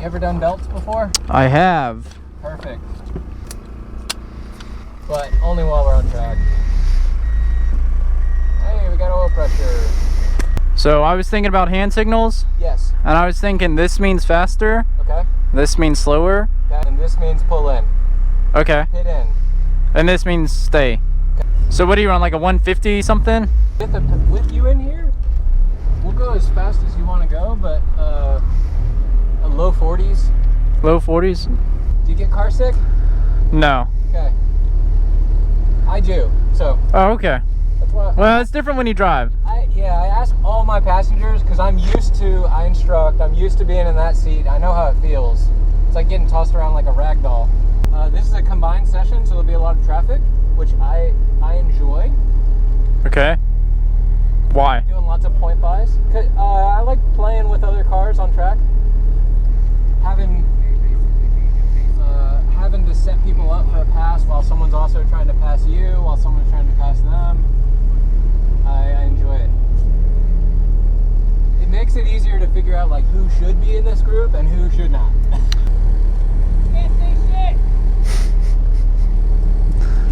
You ever done belts before? I have. Perfect. But only while we're on track. Hey, we got oil pressure. So I was thinking about hand signals. Yes. And I was thinking this means faster. Okay. This means slower. Okay. And this means pull in. Okay. Hit in. And this means stay. Okay. So what do you run, like a 150 something? With you in here, we'll go as fast as you want to go, but a low 40s. Low 40s? Do you get car sick? No. Okay. I do, so. Oh, okay. That's why. Well, it's different when you drive. I ask all my passengers because I instruct, I'm used to being in that seat. I know how it feels. It's like getting tossed around like a rag doll. This is a combined session, so there'll be a lot of traffic, which I enjoy. Okay. Why? Doing lots of point buys. I like playing with other cars on track. Having to set people up for a pass while someone's also trying to pass you, while someone's trying to pass them. I enjoy it. It makes it easier to figure out like who should be in this group and who should not. Can't say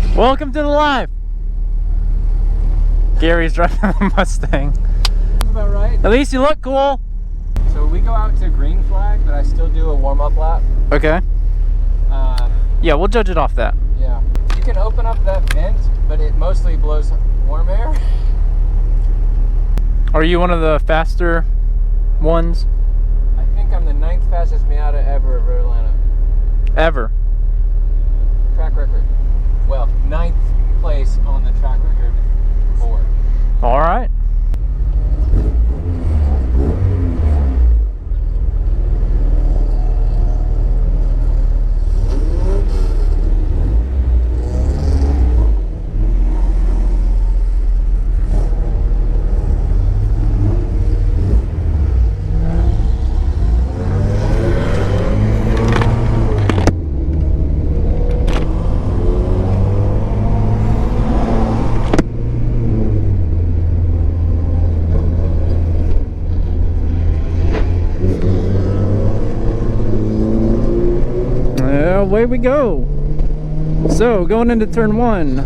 shit. Welcome to the live. Gary's driving a Mustang. That's about right. At least you look cool. So we go out to green flag, but I still do a warm-up lap. Okay. Yeah, we'll judge it off that. Yeah. You can open up that vent, but it mostly blows warm air. Are you one of the faster ones? I think I'm the 9th fastest Miata ever of Atlanta. Ever? Track record. Well, 9th place on the track record board. All right. Away we go. So going into turn 1.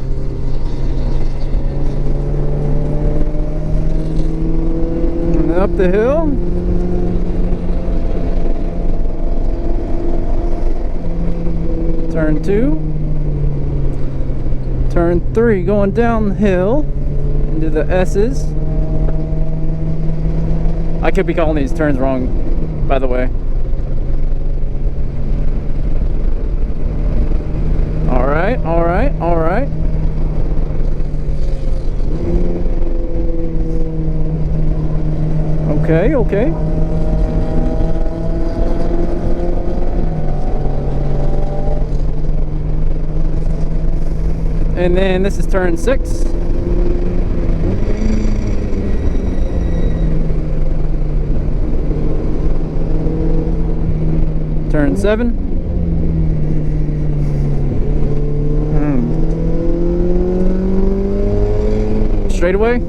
And up the hill. Turn 2. Turn 3 going down the hill into the S's. I could be calling these turns wrong, by the way. Alright, alright, alright. Okay, okay. And then this is turn 6. Turn 7. Straightaway.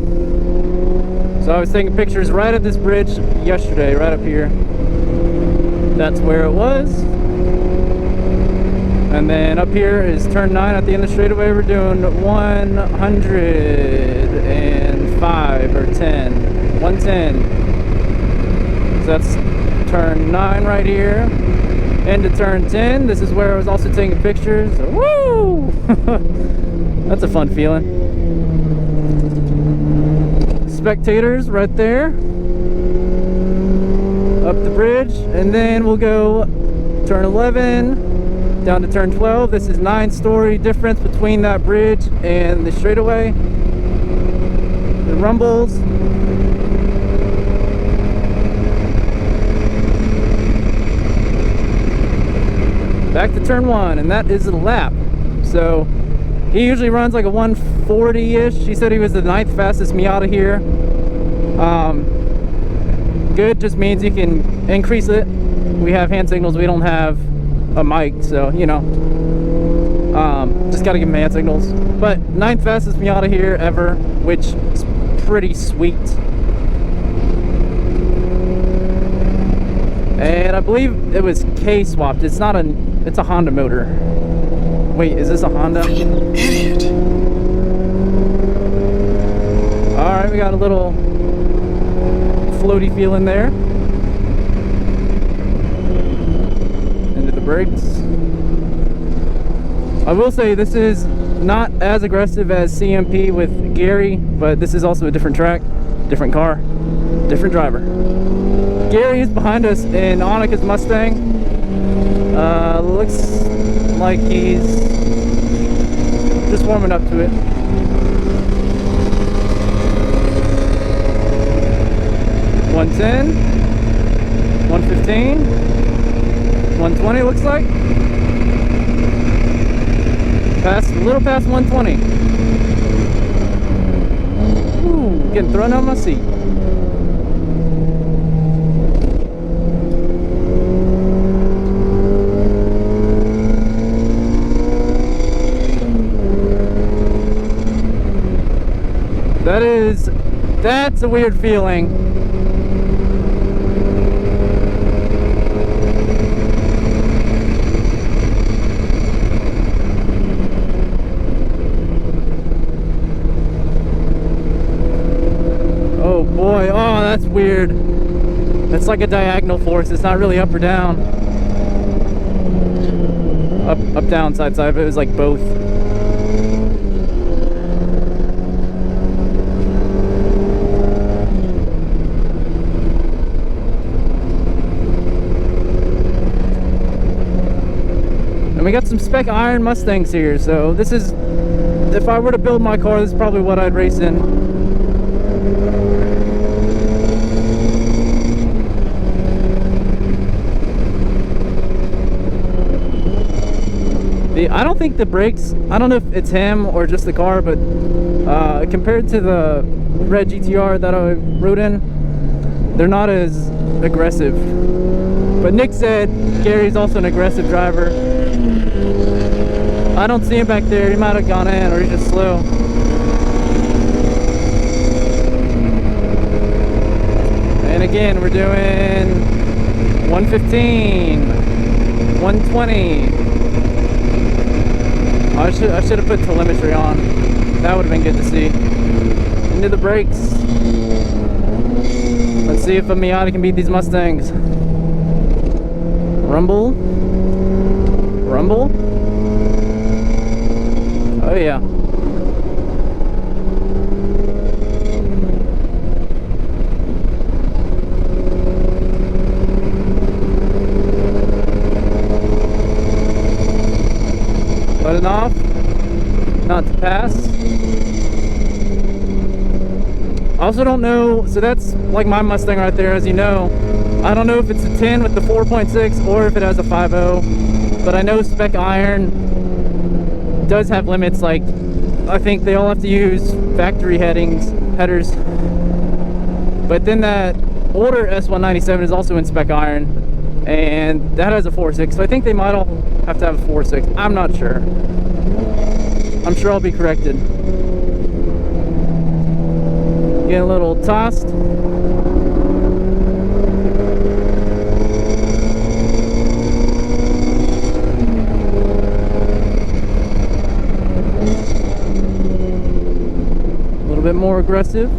So I was taking pictures right at this bridge yesterday, right up here. That's where it was. And then up here is turn 9 at the end of the straightaway. We're doing 105 or 10. 110. So that's turn 9 right here. Into turn 10. This is where I was also taking pictures. Woo! That's a fun feeling. Spectators right there. Up the bridge. And then we'll go turn 11 down to turn 12. This is 9-story difference between that bridge and the straightaway. The rumbles. Back to turn 1, and that is a lap. So he usually runs like a 140-ish. He said he was the 9th fastest Miata here. Good just means you can increase it. We have hand signals, we don't have a mic, so you know, just gotta give him hand signals. But 9th fastest Miata here ever, which is pretty sweet. And I believe it was K-swapped. It's not a, it's a Honda motor. Wait, is this a Honda? Freaking idiot. Alright, we got a little floaty feeling there. Into the brakes. I will say this is not as aggressive as CMP with Gary, but this is also a different track, different car, different driver. Gary is behind us in Annika's Mustang. Looks like he's just warming up to it. $110, $115, $120 looks like. Past, a little past 120. Ooh, getting thrown out of my seat. That's a weird feeling. Oh boy, oh that's weird. It's like a diagonal force, it's not really up or down. Up, down, side, side, but it was like both. And we got some spec iron Mustangs here, so this is, if I were to build my car, this is probably what I'd race in. I don't think the brakes, I don't know if it's him or just the car, but compared to the red GTR that I rode in, they're not as aggressive. But Nick said Gary's also an aggressive driver. I don't see him back there. He might have gone in, or he's just slow. And again, we're doing 115, 120. I should have put telemetry on. That would have been good to see. Into the brakes. Let's see if a Miata can beat these Mustangs. Rumble. Rumble. Oh yeah. Letting off. Not to pass. I also don't know, so that's like my Mustang right there, as you know. I don't know if it's a 10 with the 4.6 or if it has a 5.0, but I know spec iron does have limits. Like, I think they all have to use factory headers. But then that older S197 is also in spec iron, and that has a 4.6, so I think they might all have to have a 4.6. I'm not sure. I'm sure I'll be corrected. Getting a little tossed. A little bit more aggressive.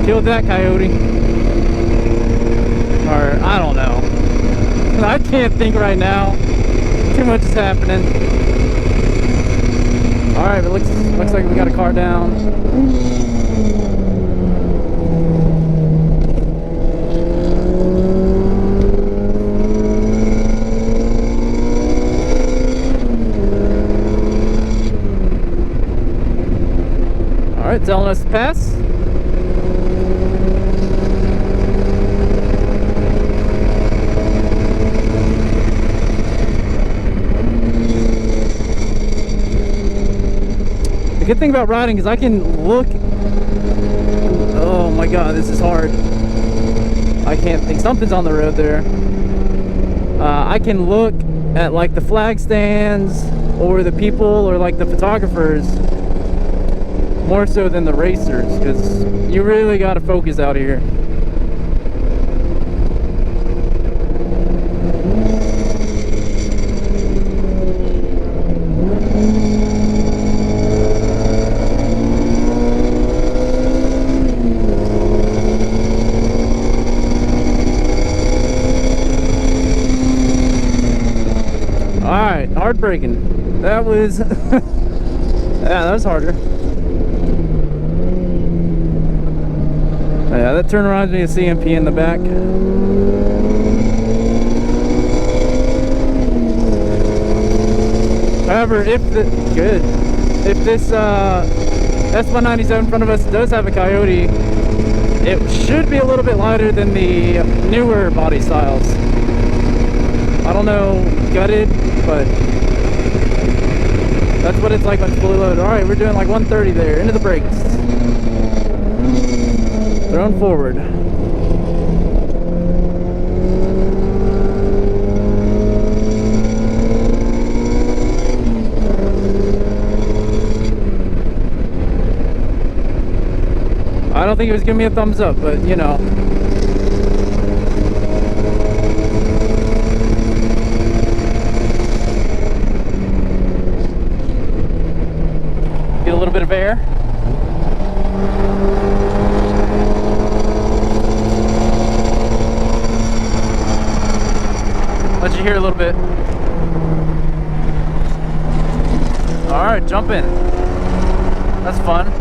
Killed that coyote. Or, I don't know. I can't think right now. Too much is happening. Alright, but looks like we got a car down. Alright, telling us to pass. The good thing about riding is I can look Oh my god, this is hard. I can't think. Something's on the road there. I can look at like the flag stands or the people or like the photographers more so than the racers, because you really got to focus out here. Alright, hard braking. That was yeah, that was harder. Yeah, that turn reminds me of CMP in the back. However, if this S197 in front of us does have a Coyote, it should be a little bit lighter than the newer body styles. I don't know, gutted, but that's what it's like when it's fully loaded. Alright, we're doing like 130 there, into the brakes. Thrown forward. I don't think he was giving me a thumbs up, but you know. Get a little bit of air. Let you hear a little bit. Alright, jump in. That's fun.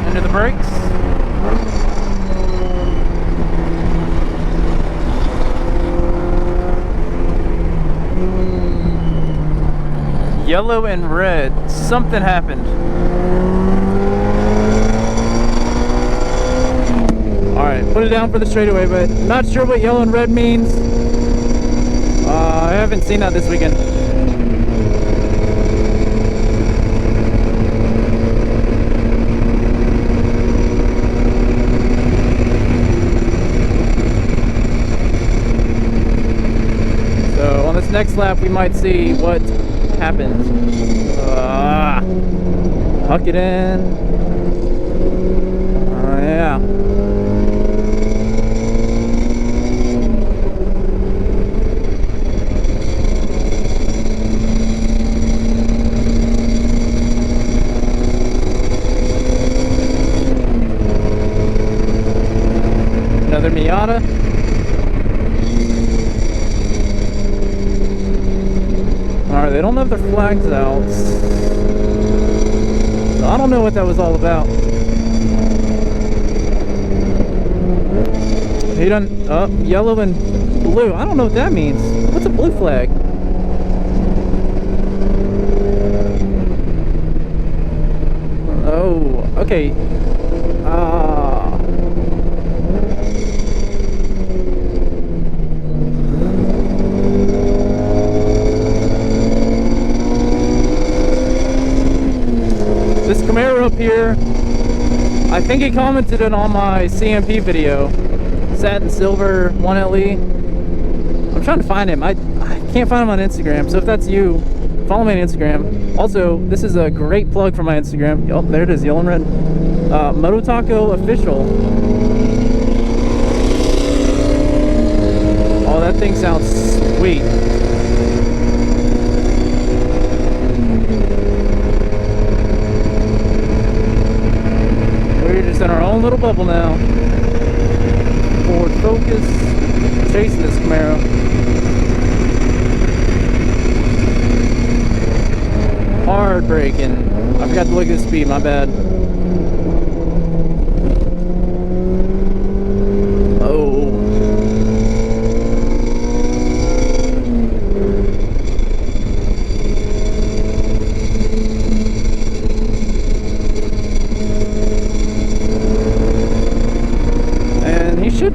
Into the brakes. Yellow and red. Something happened. Alright, put it down for the straightaway, but not sure what yellow and red means. I haven't seen that this weekend. Next lap we might see what happens. Huck it in. Yeah. Another Miata. Alright, they don't have their flags out. So I don't know what that was all about. He done yellow and blue. I don't know what that means. What's a blue flag? Oh, okay. This Camaro up here, I think he commented it on my CMP video, satin silver 1LE. I'm trying to find him. I can't find him on Instagram, so if that's you, follow me on Instagram. Also, this is a great plug for my Instagram. Oh, there it is, yellow and red. Moto Taco Official. Oh, that thing sounds sweet. We're just in our own little bubble now. Forward focus, chasing this Camaro. Hard braking. I forgot to look at the speed, my bad. Oh.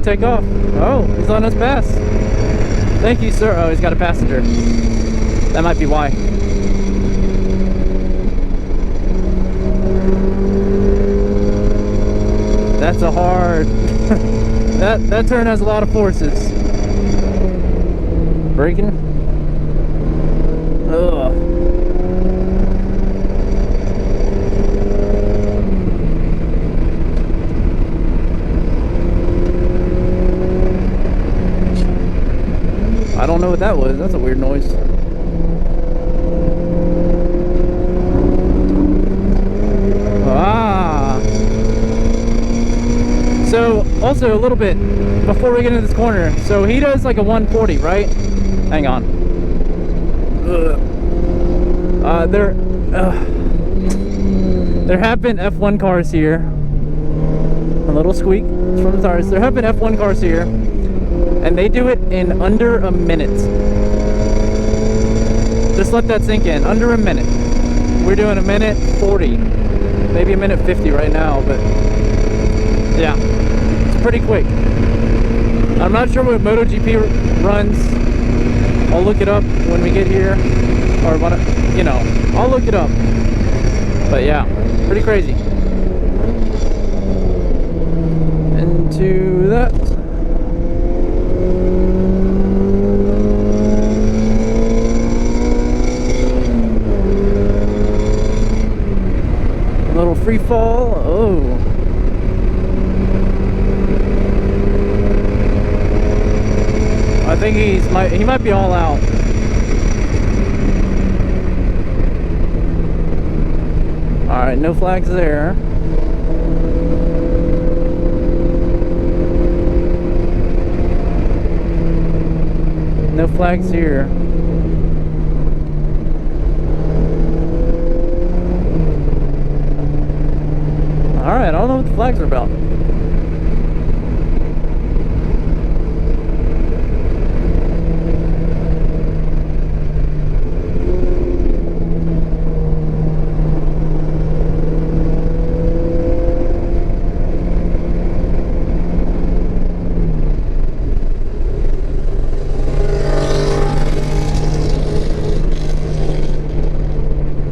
take off. Oh, he's letting us pass. Thank you, sir. Oh, he's got a passenger. That might be why. That's a hard... that turn has a lot of forces. Braking. Ugh. I don't know what that was. That's a weird noise. Ah. So, also a little bit before we get into this corner. So he does like a 140, right? Hang on. There have been F1 cars here. A little squeak from the tires. There have been F1 cars here, and they do it in under a minute. Just let that sink in. Under a minute. We're doing a minute 40, maybe a minute 50 right now, but yeah, it's pretty quick. I'm not sure what MotoGP runs. I'll look it up when we get here, or when you know, I'll look it up. But yeah, pretty crazy. Into that. A little free fall. Oh. I think he might be all out. All right, no flags there. No flags here. All right, I don't know what the flags are about.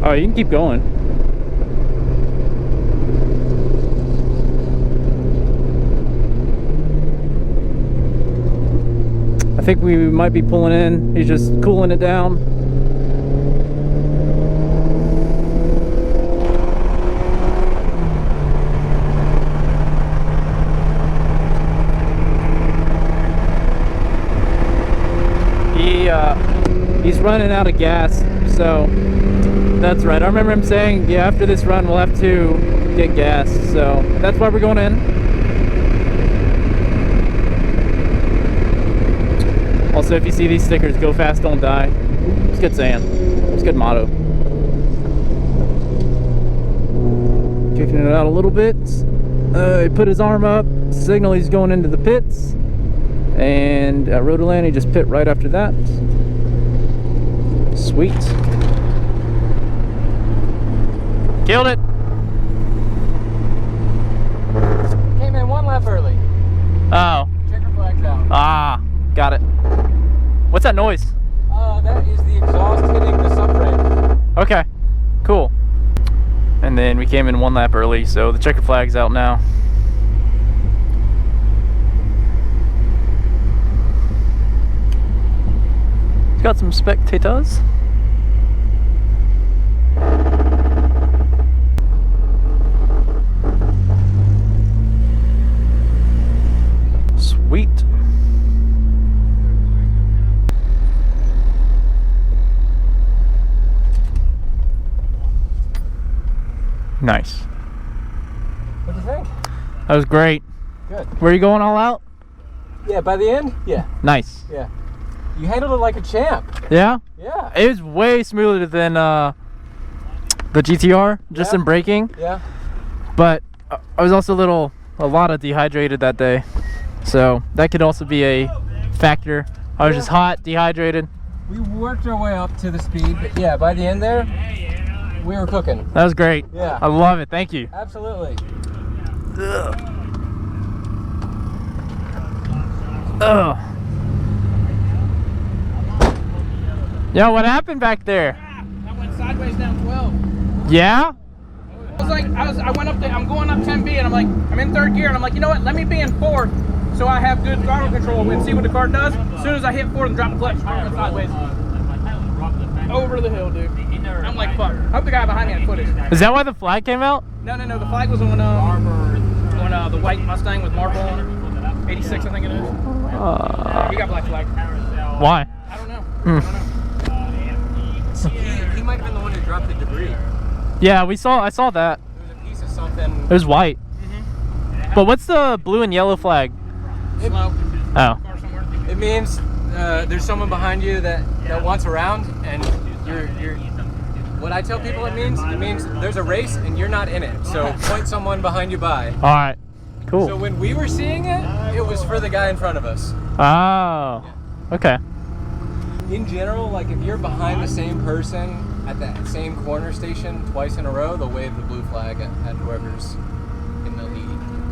Oh, you can keep going. I think we might be pulling in. He's just cooling it down. He's running out of gas, so that's right. I remember him saying, yeah, after this run we'll have to get gas, so that's why we're going in. Also, if you see these stickers, go fast, don't die. It's a good saying. It's a good motto. Kicking it out a little bit. He put his arm up, signal he's going into the pits, and at Rotoland he just pit right after that. Sweet. Killed it. Came in one lap early. Oh. Checker flags out. Ah, got it. What's that noise? That is the exhaust hitting the subframe. Okay, cool. And then we came in one lap early, so the checker flag's out now. Got some spectators. Sweet. Nice. What do you think? That was great. Good. Were you going all out? Yeah, by the end? Yeah. Nice. Yeah. You handled it like a champ. Yeah? Yeah. It was way smoother than the GTR, just Yeah. in braking. Yeah. But I was also a lot of dehydrated that day. So that could also be a factor. I was just hot, dehydrated. We worked our way up to the speed, but yeah, by the end there, we were cooking. That was great. Yeah. I love it. Thank you. Absolutely. Ugh. Yo, what happened back there? I went sideways down 12. Yeah? I went up there, I'm going up 10B and I'm like, I'm in third gear and I'm like, you know what, let me be in fourth so I have good throttle control and see what the car does. As soon as I hit fourth and drop the clutch, I went sideways. Over the hill, dude. I'm like, fuck. I hope the guy behind me had footage. Is that why the flag came out? No, the flag was on the white Mustang with marble on it. 86, I think it is. He got black flag. Why? I don't know. He might have been the one who dropped the debris. Yeah, I saw that. There was a piece of something. It was white. But what's the blue and yellow flag? Slow. Oh. Car somewhere. It means there's someone behind you that wants around, and you're. What I tell people it means there's a race and you're not in it. So point someone behind you by. All right. Cool. So when we were seeing it, it was for the guy in front of us. Oh. Okay. In general, like if you're behind the same person at that same corner station twice in a row, they'll wave the blue flag at whoever's